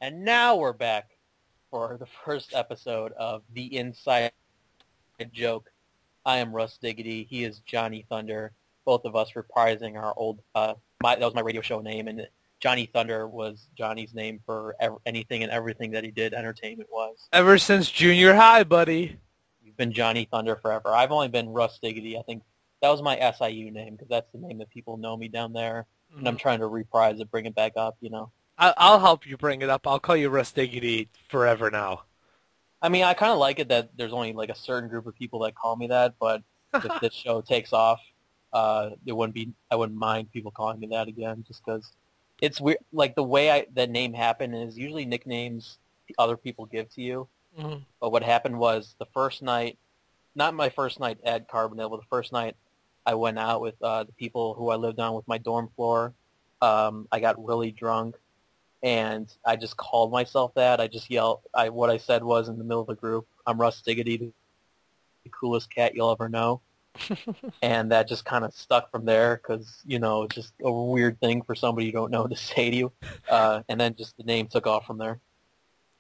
And now we're back for the first episode of The Inside Joke. I am Russ Diggidy. He is Johnny Thunder. Both of us reprising our old, that was my radio show name, and Johnny Thunder was Johnny's name for anything and everything that he did entertainment-wise. Ever since junior high, buddy. You've been Johnny Thunder forever. I've only been Russ Diggidy. I think that was my SIU name because that's the name that people know me down there. And I'm trying to reprise it, bring it back up, you know. I'll help you bring it up. I'll call you Russ Diggidy forever now. I mean, I kind of like it that there's only like a certain group of people that call me that, but if this show takes off, I wouldn't mind people calling me that again, just because it's weird. Like the way that name happened is usually nicknames other people give to you. Mm-hmm. But what happened was the first night, not my first night at Carbondale, but the first night I went out with the people who I lived on with my dorm floor. I got really drunk. And I just called myself that. I just yelled. What I said was in the middle of the group, "I'm Russ Diggidy, the coolest cat you'll ever know." And that just kind of stuck from there because, you know, it's just a weird thing for somebody you don't know to say to you. And then just the name took off from there.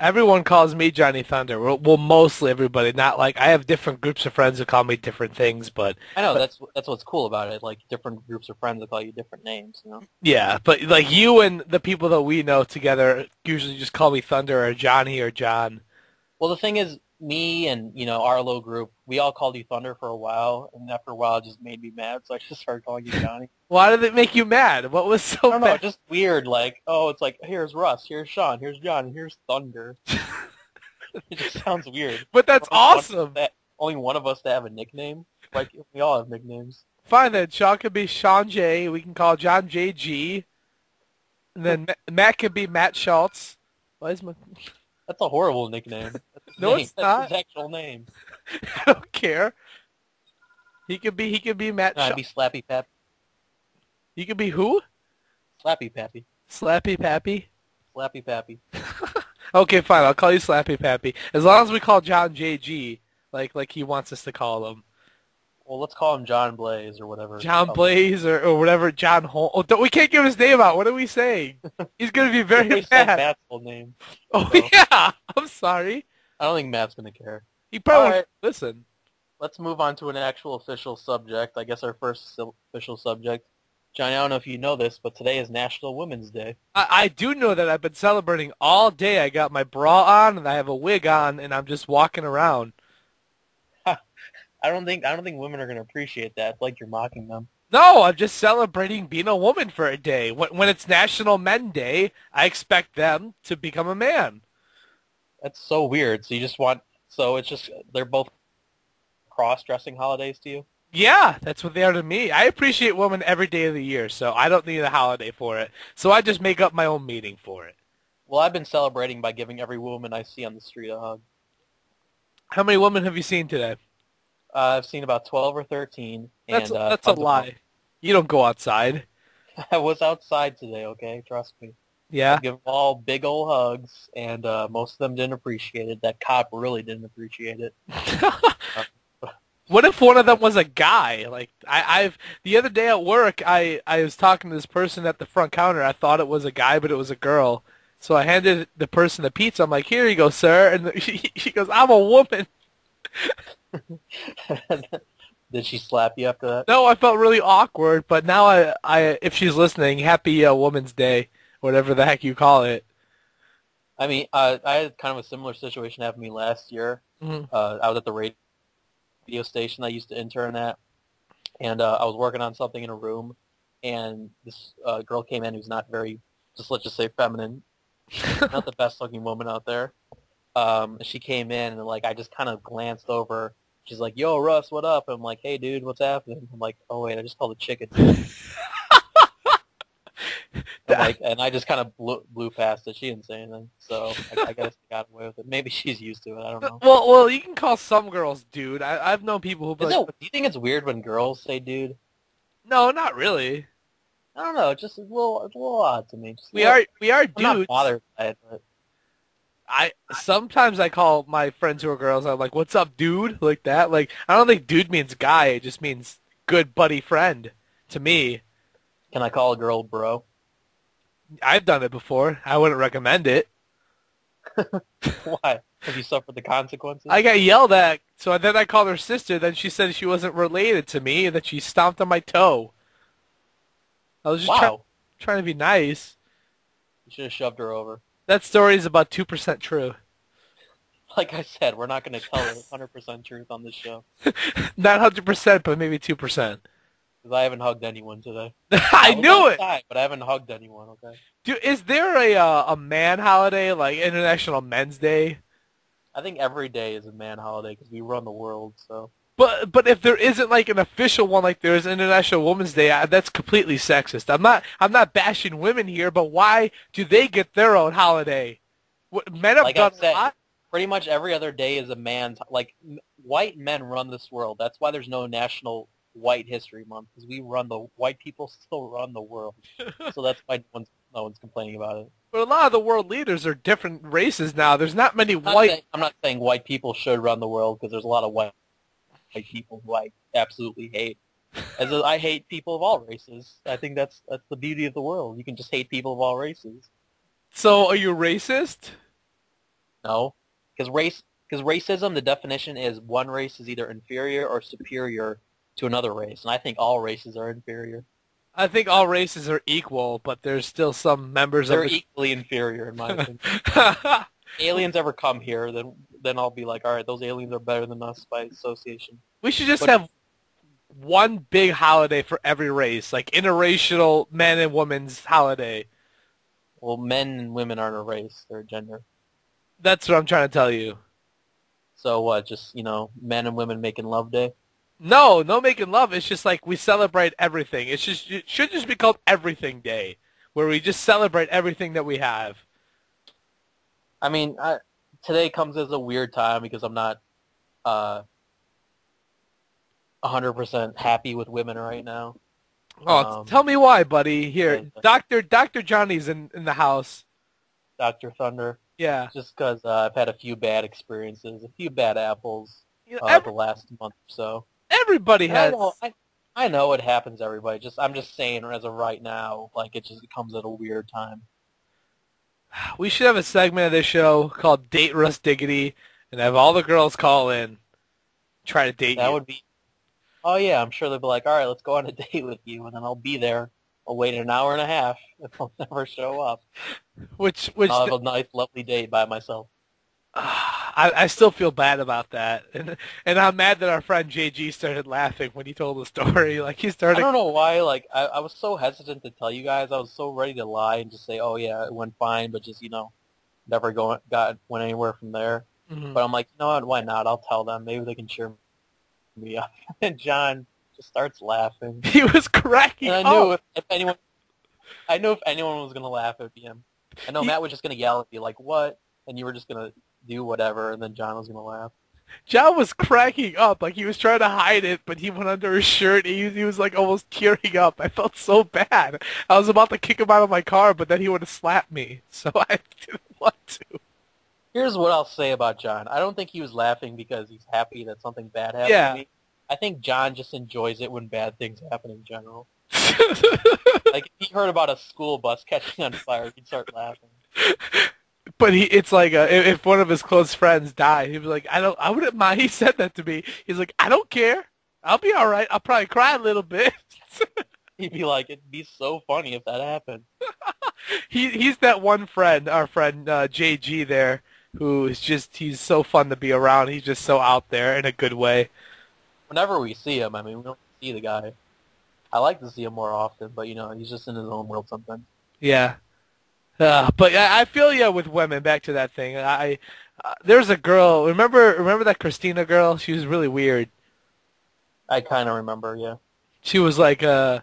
Everyone calls me Johnny Thunder. Well, mostly everybody. Not like I have different groups of friends who call me different things, but I know that's what's cool about it. Like different groups of friends that call you different names, you know. yeah. But like you and the people that we know together usually just call me Thunder or Johnny or John. Well, the thing is, me and, you know, our little group, we all called you Thunder for a while, and after a while it just made me mad, so I just started calling you Johnny. Why did it make you mad? What was so I don't know, bad? just weird, like, oh, it's like, here's Russ, here's Sean, here's John, and here's Thunder. It just sounds weird. But that's awesome. Only one of us to have a nickname. Like, we all have nicknames. Fine then. Sean could be Sean J. We can call John J. G. And then Matt could be Matt Schultz. Why is my... That's a horrible nickname. That's his No, name. it's That's not. his actual name. I don't care. He could be Matt No, I'd Schultz. be Slappy Pap. You could be who? Slappy Pappy. Slappy Pappy? Slappy Pappy. Okay, fine. I'll call you Slappy Pappy. As long as we call John JG, like he wants us to call him. Well, let's call him John Blaze or whatever. John Blaze or whatever. John Holmes. Oh, we can't give his name out. What are we saying? He's going to be very We said mad. Matt's full name. Oh, So, yeah. I'm sorry. I don't think Matt's going to care. He probably All won't right. listen. Let's move on to an actual official subject. I guess our first official subject. Johnny, I don't know if you know this, but today is National Women's Day. I do know that I've been celebrating all day. I got my bra on and I have a wig on and I'm just walking around. I don't think women are going to appreciate that. It's like you're mocking them. No, I'm just celebrating being a woman for a day. When it's National Men Day, I expect them to become a man. That's so weird. So it's just they're both cross-dressing holidays to you? Yeah, that's what they are to me. I appreciate women every day of the year, so I don't need a holiday for it. So I just make up my own meaning for it. Well, I've been celebrating by giving every woman I see on the street a hug. How many women have you seen today? I've seen about 12 or 13. That's and, a lie. You don't go outside. I was outside today, okay? Trust me. Yeah? I give them all big old hugs, and most of them didn't appreciate it. That cop really didn't appreciate it. What if one of them was a guy? Like I've the other day at work, I was talking to this person at the front counter. I thought it was a guy, but it was a girl. So I handed the person the pizza. I'm like, "Here you go, sir." And she goes, "I'm a woman." Did she slap you after that? No, I felt really awkward. But now I if she's listening, happy Women's Day, whatever the heck you call it. I mean, I had kind of a similar situation happen to me last year. Mm-hmm. I was at the radio station I used to intern at, and I was working on something in a room, and this girl came in who's not very, let's just say feminine, not the best looking woman out there. She came in, and like I just kind of glanced over. She's like, "Yo, Russ, what up?" I'm like, "Hey, dude, what's happening?" I'm like, "Oh wait, I just called a chicken." And I just kind of blew past it. She didn't say anything, so I guess I got away with it. Maybe she's used to it. I don't know. Well, you can call some girls dude. I've known people who. Do you think it's weird when girls say dude? No, not really. I don't know. Just it's a little odd to me. We are I'm dudes. not bothered by it, but Sometimes I call my friends who are girls. I'm like, "What's up, dude?" Like that. Like I don't think dude means guy. It just means good buddy friend to me. can I call a girl bro? I've done it before. I wouldn't recommend it. Why? Have you suffered the consequences? I got yelled at, so then I called her sister. Then she said she wasn't related to me and that she stomped on my toe. I was just Wow. trying to be nice. You should have shoved her over. That story is about 2% true. Like I said, we're not going to tell the 100% truth on this show Not 100%, but maybe 2%. because I haven't hugged anyone today. I I was knew it. outside, but I haven't hugged anyone. Okay. Dude, is there a man holiday like International Men's Day? I think every day is a man holiday because we run the world. So But if there isn't like an official one like there is International Women's Day, that's completely sexist. I'm not bashing women here, but why do they get their own holiday? Men have like I done a said, lot. pretty much every other day is a man's. Like white men run this world. That's why there's no National White History Month because we run the white people still run the world. So that's why no one's complaining about it. But a lot of the world leaders are different races now. There's not many white. I'm not saying white people should run the world because there's a lot of white people who I absolutely hate. I hate people of all races. I think that's the beauty of the world. You can just hate people of all races. So are you racist? No, because racism, the definition is one race is either inferior or superior to another race, and I think all races are inferior. I think all races are equal, but there's still some members They're of equally inferior in my opinion. the. Aliens ever come here, then I'll be like, all right, those aliens are better than us by association. We should just But have one big holiday for every race, like interracial men and women's holiday. well, men and women aren't a race; they're a gender. That's what I'm trying to tell you. So what? Just men and women making love day. No, no making love. It's just like we celebrate everything. It should just be called Everything Day, where we just celebrate everything that we have. I mean, today comes as a weird time because I'm not 100% happy with women right now. Oh, tell me why, buddy. Here, Because Doctor Johnny's in the house. Dr. Thunder, Yeah. just because I've had a few bad experiences, a few bad apples You know, the last month or so. everybody And I has. know, I know it happens to everybody. I'm just saying, as of right now, like it comes at a weird time. We should have a segment of this show called Date Russ Diggity, and have all the girls call in, try to date That you. would be, oh yeah, I'm sure they'll be like, all right, let's go on a date with you, and then I'll be there. I'll wait an hour and a half if I'll never show up. Which I'll have a nice, lovely date by myself. I still feel bad about that, and I'm mad that our friend JG started laughing when he told the story. Like he I started. don't know why, like, I was so hesitant to tell you guys. I was so ready to lie and just say, oh yeah, it went fine, but just, never went anywhere from there. Mhm. But I'm like, you know what, why not? I'll tell them. Maybe they can cheer me up. And John just starts laughing. He was cracking And I knew up. if anyone was going to laugh, it would be him. I know He- Matt was just going to yell at you, like, what? And you were just going to do whatever, and then John was going to laugh. John was cracking up, like he was trying to hide it, but he went under his shirt. He was like almost tearing up. I felt so bad. I was about to kick him out of my car, but then he would have slapped me, so I didn't want to. Here's what I'll say about John. I don't think he was laughing because he's happy that something bad happened Yeah. to me. I think John just enjoys it when bad things happen in general. Like, if he heard about a school bus catching on fire, he'd start laughing. But it's like if one of his close friends died, he'd be like, I wouldn't mind. He said that to me. He's like, I don't care. I'll be all right. I'll probably cry a little bit. He'd be like, it'd be so funny if that happened. He's that one friend, our friend JG there, who is he's so fun to be around. He's just so out there in a good way. Whenever we see him, I mean, we don't see the guy. I like to see him more often, but, he's just in his own world sometimes. Yeah. But I feel with women. Back to that thing. There's a girl. Remember that Christina girl? She was really weird. I kind of remember, yeah. She was like, I'm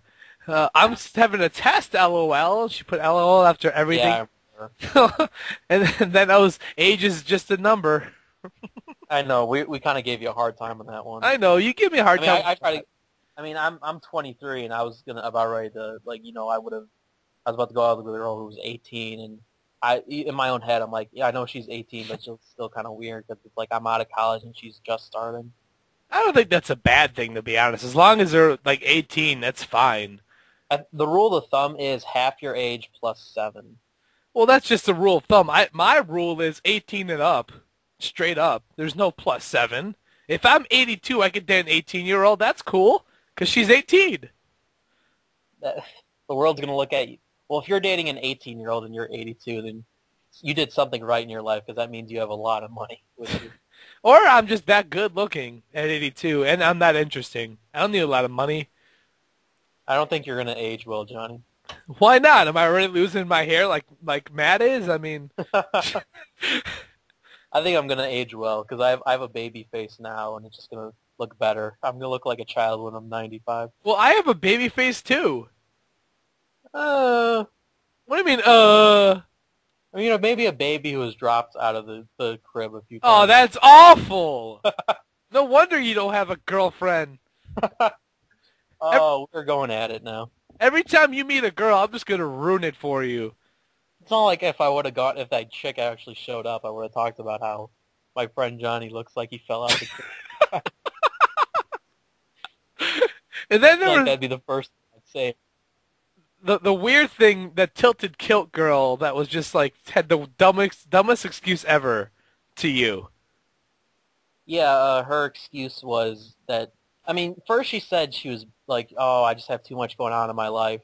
having a test, LOL. She put LOL after everything. Yeah, I remember. and then age is just a number. I know. We kind of gave you a hard time on that one. I know. You give me a hard I mean, time. I try to. I mean, I'm 23, and I was about ready to, like, I was about to go out with a girl who was 18, and in my own head, I'm like, yeah, I know she's 18, but she's still kind of weird because it's like I'm out of college and she's just starting. I don't think that's a bad thing, to be honest. As long as they're like 18, that's fine. The rule of thumb is half your age plus 7. Well, that's just a rule of thumb. My rule is 18 and up, straight up. There's no plus 7. If I'm 82, I could date an 18-year-old. That's cool, because she's 18. That, the world's gonna look at you. Well, if you're dating an 18-year-old and you're 82, then you did something right in your life because that means you have a lot of money with you. Or I'm just that good looking at 82, and I'm that interesting. I don't need a lot of money. I don't think you're gonna age well, Johnny. Why not? Am I already losing my hair like Matt is? I mean, I think I'm gonna age well because I have a baby face now, and it's just gonna look better. I'm gonna look like a child when I'm 95. well, I have a baby face too. Uh, What do you mean, I mean, maybe a baby who was dropped out of the crib a few Oh, times. that's awful. No wonder you don't have a girlfriend. Ev- Oh, we're going at it now. Every time you meet a girl, I'm just gonna ruin it for you. It's not like if that chick actually showed up, I would have talked about how my friend Johnny looks like he fell out of the crib. And then I feel there like was that'd be the first thing I'd say. the weird thing, that tilted kilt girl that was just like had the dumbest excuse ever to you. Yeah, her excuse was that, I mean, first she said she was like, oh, I just have too much going on in my life,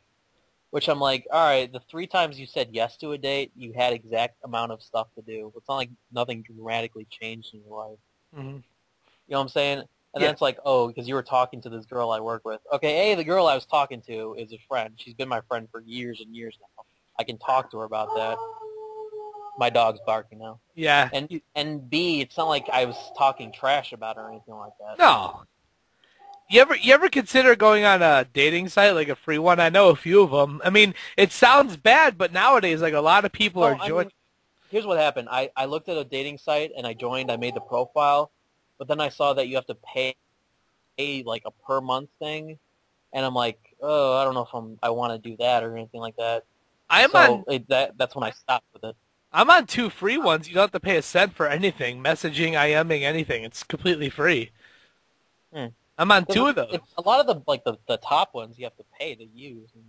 which I'm like, all right, the 3 times you said yes to a date, you had exact amount of stuff to do. It's not like nothing dramatically changed in your life. Hmm. You know what I'm saying? And then Yeah. it's like, oh, because you were talking to this girl I work with. Okay, hey, the girl I was talking to is a friend. She's been my friend for years and years now. I can talk to her about that. My dog's barking now. Yeah. And B, it's not like I was talking trash about her or anything like that. No. You ever consider going on a dating site, like a free one? I know a few of them. I mean, it sounds bad, but nowadays, like, a lot of people are Well, I joining. mean, here's what happened. I looked at a dating site and I joined. I made the profile, but then I saw that you have to pay like a per month thing, and I'm like, oh, I don't know if I want to do that or anything like that. I'm So on that's when I stopped with it. I'm on 2 free ones. You don't have to pay a cent for anything, messaging, IMing, anything. It's completely free. Hmm. I'm on 2 Because of those. a lot of the top ones you have to pay to use. And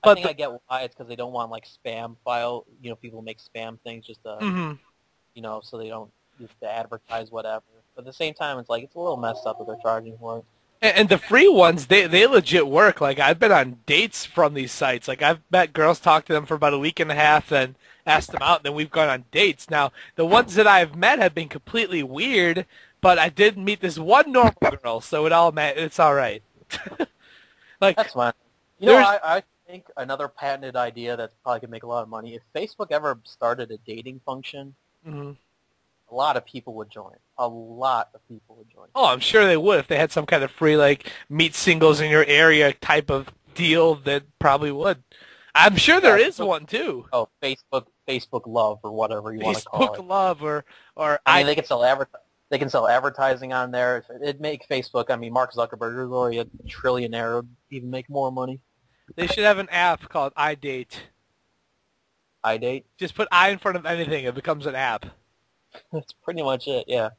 I But think I get why. It's because they don't want like spam file. You know, people make spam things just to mhm. so they don't use to advertise whatever. But at the same time, it's like it's a little messed up that they're charging for it. And the free ones, they legit work. Like, I've been on dates from these sites. Like, I've met girls, talked to them for about a week and a half, then asked them out, and then we've gone on dates. Now, the ones that I've met have been completely weird, but I did meet this one normal girl, so it's all right. Like, That's fine. You know, there's I think another patented idea that probably could make a lot of money. If Facebook ever started a dating function, mhm. a lot of people would join. A lot of people would join. Oh, I'm sure they would if they had some kind of free, like, meet singles in your area type of deal. That probably would. I'm sure there Yeah, is so, one too. oh, Facebook Love or whatever you want to call Facebook it. Love or I I. mean, they can sell advertising on there. It'd make Facebook. I mean, Mark Zuckerberg is already a trillionaire. Would even make more money. They should have an app called iDate. iDate. Just put I in front of anything, it becomes an app. That's pretty much it. Yeah.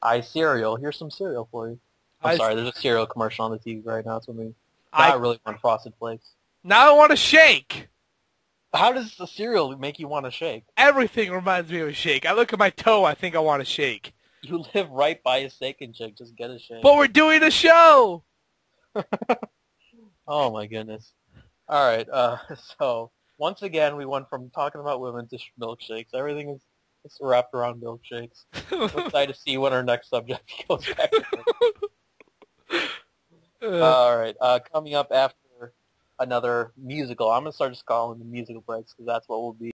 iCereal. Here's some cereal for you. I'm I sorry. There's a cereal commercial on the TV right now. It's with me. Now I I really want Frosted Flakes. now I want to shake. How does the cereal make you want to shake? Everything reminds me of a shake. I look at my toe, I think I want to shake. You live right by a steak and shake. Just get a shake. But we're doing a show. Oh my goodness. All right. So once again, we went from talking about women to milkshakes. Everything is it's wrapped around milkshakes. I'm excited to see what our next subject goes back to. Uh, All right. Coming up after another musical. I'm gonna start just calling the musical breaks because that's what we'll be.